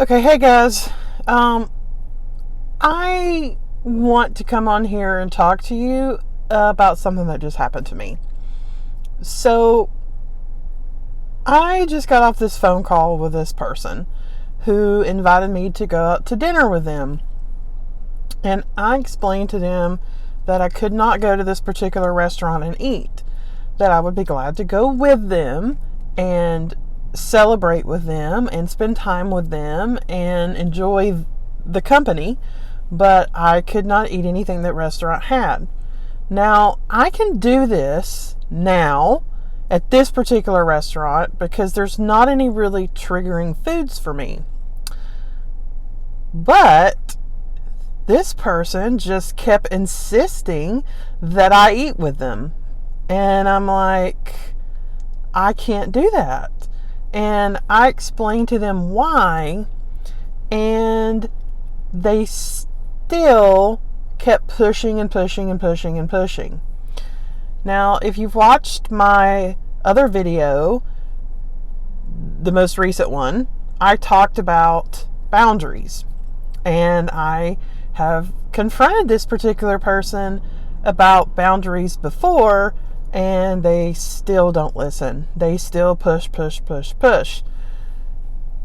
Okay, hey guys. I want to come on here and talk to you about something that just happened to me. So, I just got off this phone call with this person who invited me to go out to dinner with them. And I explained to them that I could not go to this particular restaurant and eat, that I would be glad to go with them and celebrate with them and spend time with them and enjoy the company, but I could not eat anything that restaurant had. Now, I can do this now at this particular restaurant because there's not any really triggering foods for me. But this person just kept insisting that I eat with them. And I'm like, I can't do that. And I explained to them why, and they still kept pushing and pushing and pushing and pushing. Now, if you've watched my other video, the most recent one, I talked about boundaries. And I have confronted this particular person about boundaries before, and they still don't listen. They still push, push, push, push.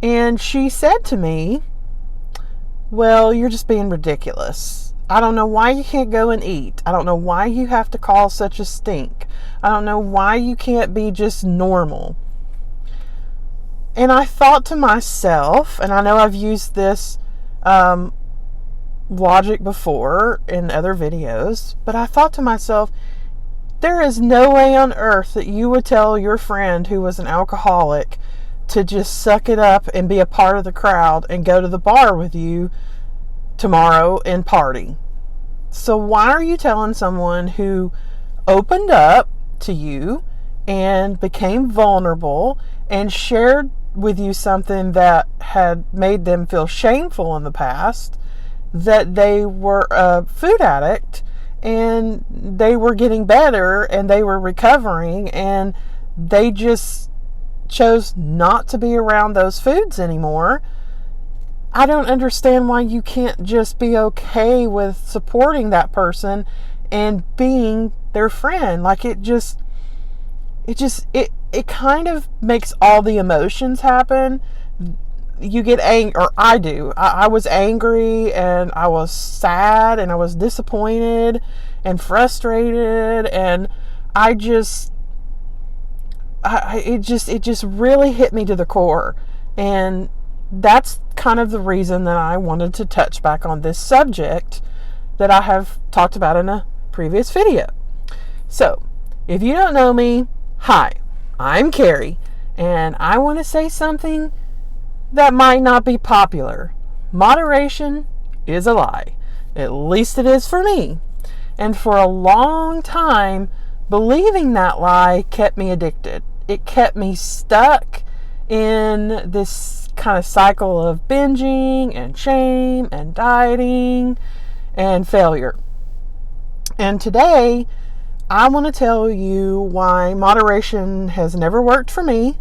And she said to me, well, you're just being ridiculous. I don't know why you can't go and eat. I don't know why you have to cause such a stink. I don't know why you can't be just normal. And I thought to myself, and I know I've used this logic before in other videos, but I thought to myself, there is no way on earth that you would tell your friend who was an alcoholic to just suck it up and be a part of the crowd and go to the bar with you tomorrow and party. So why are you telling someone who opened up to you and became vulnerable and shared with you something that had made them feel shameful in the past, that they were a food addict and they were getting better and they were recovering and they just chose not to be around those foods anymore? I don't understand why you can't just be okay with supporting that person and being their friend. Like it kind of makes all the emotions happen. You get angry, or I do. I was angry and I was sad and I was disappointed and frustrated, and it just really hit me to the core. And that's kind of the reason that I wanted to touch back on this subject that I have talked about in a previous video. So, if you don't know me, hi, I'm Carrie, and I want to say something that might not be popular. Moderation is a lie. At least it is for me. And for a long time, believing that lie kept me addicted. It kept me stuck in this kind of cycle of binging and shame and dieting and failure. And today, I want to tell you why moderation has never worked for me,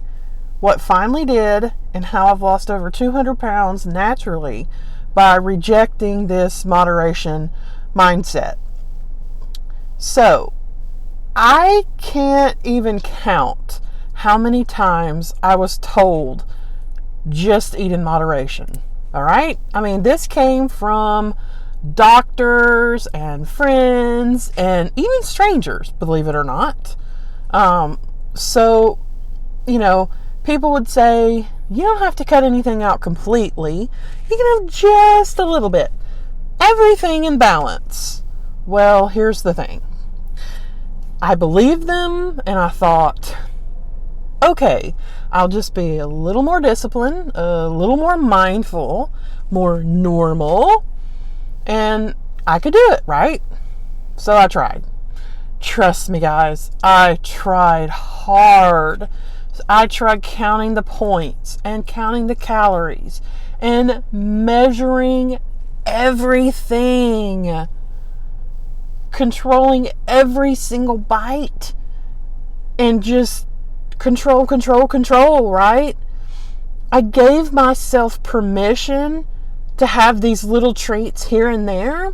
what finally did, and how I've lost over 200 pounds naturally by rejecting this moderation mindset. So, I can't even count how many times I was told, just eat in moderation. All right? I mean, this came from doctors and friends and even strangers, believe it or not. So, people would say, you don't have to cut anything out completely. You can have just a little bit. Everything in balance. Well, here's the thing. I believed them and I thought, okay, I'll just be a little more disciplined, a little more mindful, more normal, and I could do it, right? So I tried. Trust me, guys, I tried hard. I tried counting the points and counting the calories and measuring everything, controlling every single bite, and just control, right? I gave myself permission to have these little treats here and there,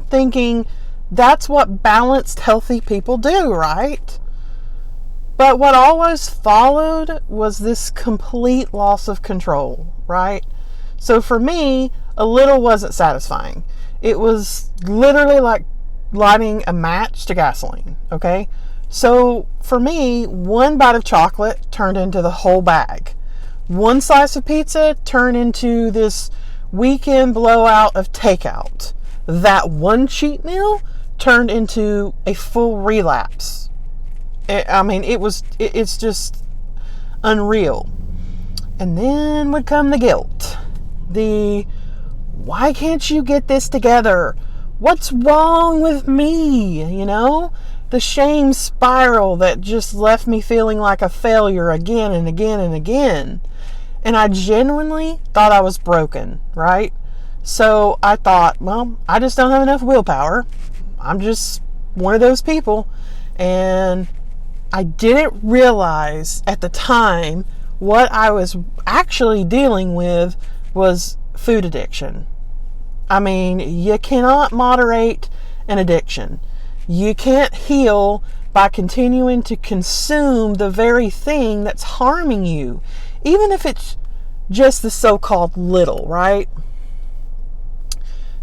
thinking that's what balanced, healthy people do, right? But what always followed was this complete loss of control, right? So for me, a little wasn't satisfying. It was literally like lighting a match to gasoline, okay? So for me, one bite of chocolate turned into the whole bag. One slice of pizza turned into this weekend blowout of takeout. That one cheat meal turned into a full relapse. It's just unreal. And then would come the guilt. Why can't you get this together? What's wrong with me? The shame spiral that just left me feeling like a failure again and again and again. And I genuinely thought I was broken, right? So I thought, well, I just don't have enough willpower. I'm just one of those people. And I didn't realize at the time what I was actually dealing with was food addiction. You cannot moderate an addiction. You can't heal by continuing to consume the very thing that's harming you, even if it's just the so-called little, right?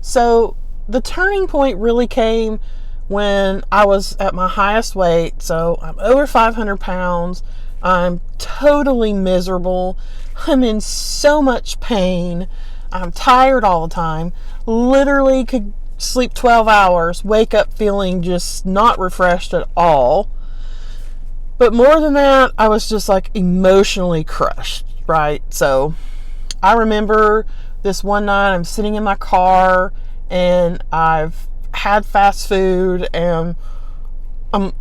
So the turning point really came when I was at my highest weight. So I'm over 500 pounds. I'm totally miserable. I'm in so much pain. I'm tired all the time. Literally could sleep 12 hours, wake up feeling just not refreshed at all. But more than that, I was just like emotionally crushed, right? So I remember this one night I'm sitting in my car and I've had fast food and I'm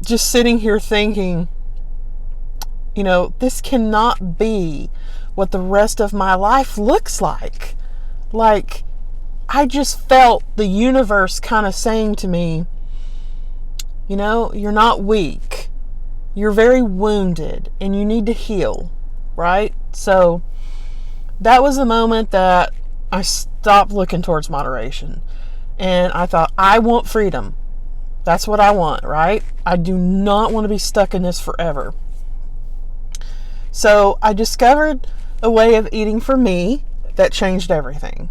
just sitting here thinking, this cannot be what the rest of my life looks like. Like, I just felt the universe kind of saying to me, you're not weak. You're very wounded and you need to heal, right? So that was the moment that I stopped looking towards moderation. And I thought, I want freedom. That's what I want, right? I do not want to be stuck in this forever. So I discovered a way of eating for me that changed everything.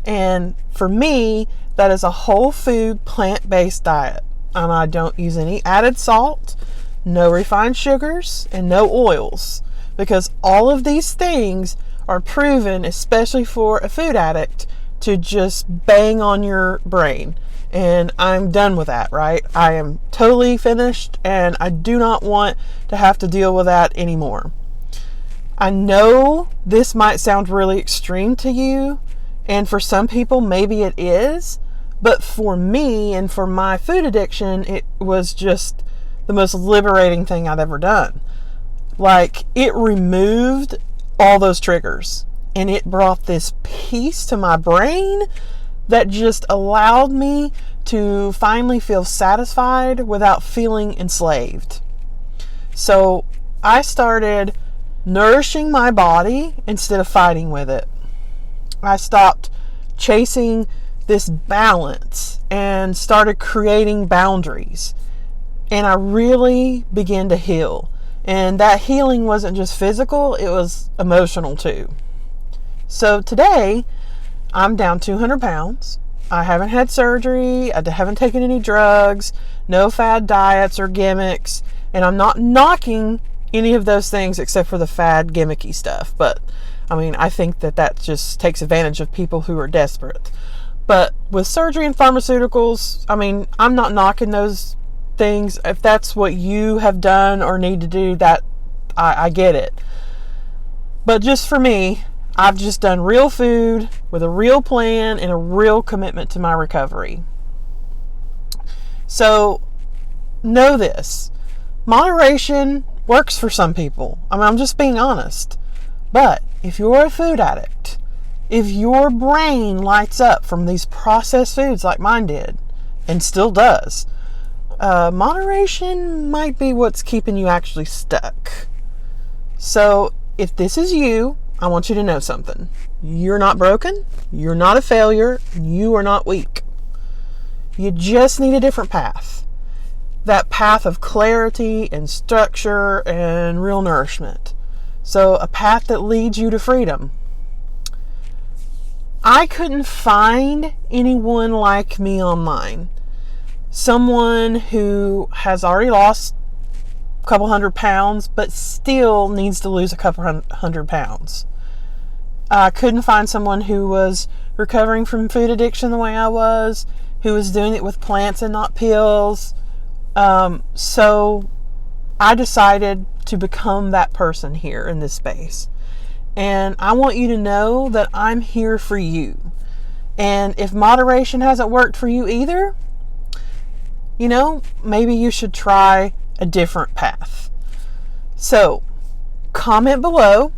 And for me, that is a whole food, plant-based diet. And I don't use any added salt, no refined sugars, and no oils. Because all of these things are proven, especially for a food addict, to just bang on your brain. And I'm done with that, right? I am totally finished and I do not want to have to deal with that anymore. I know this might sound really extreme to you, and for some people maybe it is, but for me and for my food addiction, it was just the most liberating thing I'd ever done. Like, it removed all those triggers and it brought this peace to my brain that just allowed me to finally feel satisfied without feeling enslaved. So I started nourishing my body instead of fighting with it. I stopped chasing this balance and started creating boundaries. And I really began to heal. And that healing wasn't just physical, it was emotional too. So today, I'm down 200 pounds. I haven't had surgery. I haven't taken any drugs, no fad diets or gimmicks. And I'm not knocking any of those things except for the fad gimmicky stuff. But I think that just takes advantage of people who are desperate. But with surgery and pharmaceuticals, I'm not knocking those things. If that's what you have done or need to do, that I get it. But just for me, I've just done real food with a real plan and a real commitment to my recovery. So know this. Moderation works for some people. I'm just being honest. But if you're a food addict, if your brain lights up from these processed foods like mine did, and still does, moderation might be what's keeping you actually stuck. So if this is you, I want you to know something. You're not broken. You're not a failure. You are not weak. You just need a different path. That path of clarity and structure and real nourishment. So a path that leads you to freedom. I couldn't find anyone like me online. Someone who has already lost a couple hundred pounds, but still needs to lose a couple hundred pounds. I couldn't find someone who was recovering from food addiction the way I was, who was doing it with plants and not pills. So I decided to become that person here in this space. And I want you to know that I'm here for you. And if moderation hasn't worked for you either, maybe you should try a different path. So, comment below.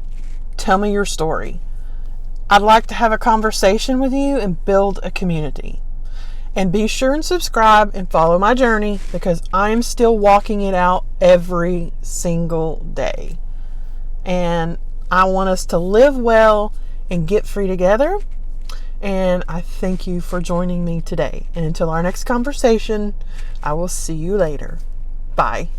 Tell me your story. I'd like to have a conversation with you and build a community. And be sure and subscribe and follow my journey, because I'm still walking it out every single day. And I want us to live well and get free together. And I thank you for joining me today. And until our next conversation, I will see you later. Bye.